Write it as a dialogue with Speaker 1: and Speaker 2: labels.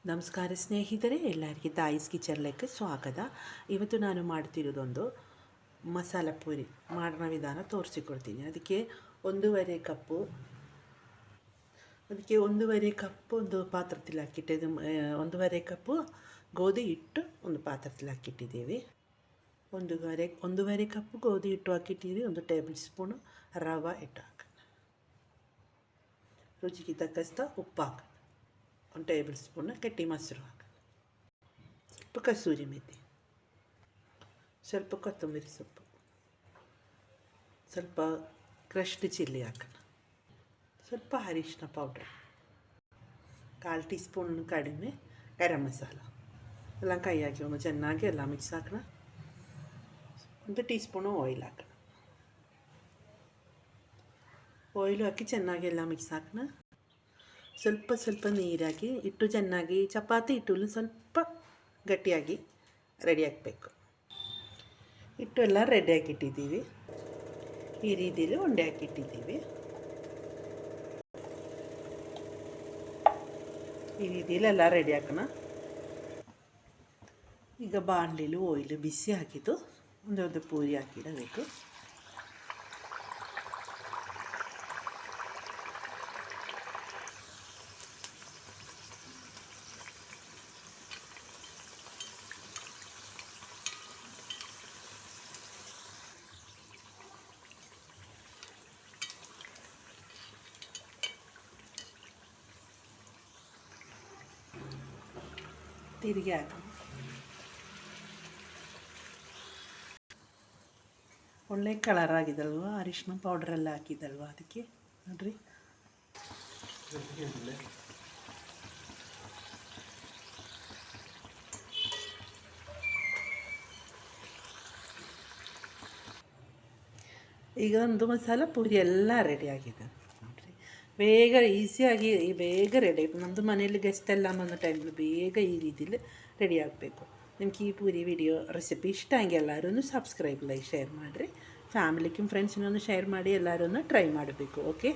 Speaker 1: ನಮಸ್ಕಾರ ಸ್ನೇಹಿತರೆ, ಎಲ್ಲರಿಗೆ ತಾಯಿಸ್ ಕಿಚನ್ലേക്ക് ಸ್ವಾಗತ. ಇವತ್ತು ನಾನು ಮಾಡ್ತಿರೋದೊಂದು ಮಸಾಲ ಪೂರಿ ಮಾಡೋ ವಿಧಾನ ತೋರಿಸಿಕೊಡ್ತೀನಿ. ಅದಕ್ಕೆ ಒಂದೂವರೆ ಕಪ್ಪು ಒಂದು ಪಾತ್ರದಲ್ಲಿ ಹಾಕಿಟ್ಟಿದ್ದು, ಒಂದೂವರೆ ಕಪ್ಪು ಗೋಧಿ ಹಿಟ್ಟು ಒಂದು ಪಾತ್ರದಲ್ಲಿ ಹಾಕಿಟ್ಟಿದ್ದೀವಿ. ಒಂದೂವರೆ ಕಪ್ಪು ಗೋಧಿ ಹಿಟ್ಟು ಹಾಕಿಟ್ಟಿದ್ದೀವಿ. 1 ಟೇಬಲ್ ಸ್ಪೂನು ರವೆ ಹಿಟ್ಟು ಹಾಕೋಣ. ರುಚಿಗೆ ತಕ್ಕಷ್ಟು ಉಪ್ಪು ಹಾಕೋಣ. 1 ಟೇಬಲ್ ಸ್ಪೂನ್ ಗಟ್ಟಿ ಮೊಸರು ಹಾಕೋಣ. ಸ್ವಲ್ಪ ಕಸೂರಿ ಮೆಥಿ, ಸ್ವಲ್ಪ ಕೊತ್ತಂಬರಿ ಸೊಪ್ಪು, ಸ್ವಲ್ಪ ಕ್ರಶ್ಡ್ ಚಿಲ್ಲಿ ಹಾಕೋಣ. ಸ್ವಲ್ಪ ಅರಿಶಿನ ಪೌಡ್ರ್, 1/4 ಟೀ ಸ್ಪೂನ್ ಕಡಿಮೆ ಗರಂ ಮಸಾಲ ಎಲ್ಲ ಕೈ ಹಾಕಿ ಒಂದು ಚೆನ್ನಾಗಿ ಎಲ್ಲ ಮಿಕ್ಸ್ ಹಾಕೋಣ. 1 ಟೀ ಸ್ಪೂನು ಆಯಿಲ್ ಹಾಕೋಣ. ಆಯಿಲು ಹಾಕಿ ಚೆನ್ನಾಗಿ ಎಲ್ಲ ಮಿಕ್ಸ್ ಹಾಕೋಣ. ಸ್ವಲ್ಪ ನೀರಾಗಿ ಹಿಟ್ಟು ಚೆನ್ನಾಗಿ ಚಪಾತಿ ಹಿಟ್ಟು ಸ್ವಲ್ಪ ಗಟ್ಟಿಯಾಗಿ ರೆಡಿ ಹಾಕಬೇಕು. ಹಿಟ್ಟು ಎಲ್ಲ ರೆಡಿ ಹಾಕಿಟ್ಟಿದ್ದೀವಿ. ಈ ರೀತಿಯಲ್ಲಿ ಉಂಡೆ ಹಾಕಿಟ್ಟಿದ್ದೀವಿ. ಈ ರೀತಿಯಲ್ಲಿ ಎಲ್ಲ ರೆಡಿ ಹಾಕೋಣ. ಈಗ ಬಾಣಲೆಯಲ್ಲಿ ಆಯಿಲ್ ಬಿಸಿ ಹಾಕಿದ್ದು ಒಂದು ಪೂರಿ ಹಾಕಿಡಬೇಕು. ತಿರುಗಿ ಹಾಕೋಣ. ಒಳ್ಳೆ ಕಲರ್ ಆಗಿದಲ್ವ, ಅರಿಶಿನ ಪೌಡ್ರೆಲ್ಲ ಹಾಕಿದಲ್ವ, ಅದಕ್ಕೆ ನೋಡ್ರಿ. ಈಗ ಒಂದು ಮಸಾಲ ಪೂರಿ ಎಲ್ಲ ರೆಡಿ ಆಗಿದೆ ನೋಡಿರಿ. ಬೇಗ ಈಸಿಯಾಗಿ ಬೇಗ ರೆಡಿ ಆಯಿತು. ನಮ್ಮದು ಮನೆಯಲ್ಲಿ ಗೆಸ್ಟ್ ಎಲ್ಲ ಬಂದ ಟೈಮಲ್ಲಿ ಬೇಗ ಈ ರೀತಿಲಿ ರೆಡಿ ಆಗಬೇಕು. ನಿಮ್ಗೆ ಈ ಪೂರಿ ವಿಡಿಯೋ ರೆಸಿಪಿ ಇಷ್ಟ ಹಂಗೆ ಎಲ್ಲರೂ ಸಬ್ಸ್ಕ್ರೈಬ್ ಲೈಕ್ ಶೇರ್ ಮಾಡಿರಿ. ಫ್ಯಾಮಿಲಿಗೆ ಫ್ರೆಂಡ್ಸಿನೂ ಶೇರ್ ಮಾಡಿ ಎಲ್ಲರೂ ಟ್ರೈ ಮಾಡಬೇಕು. ಓಕೆ.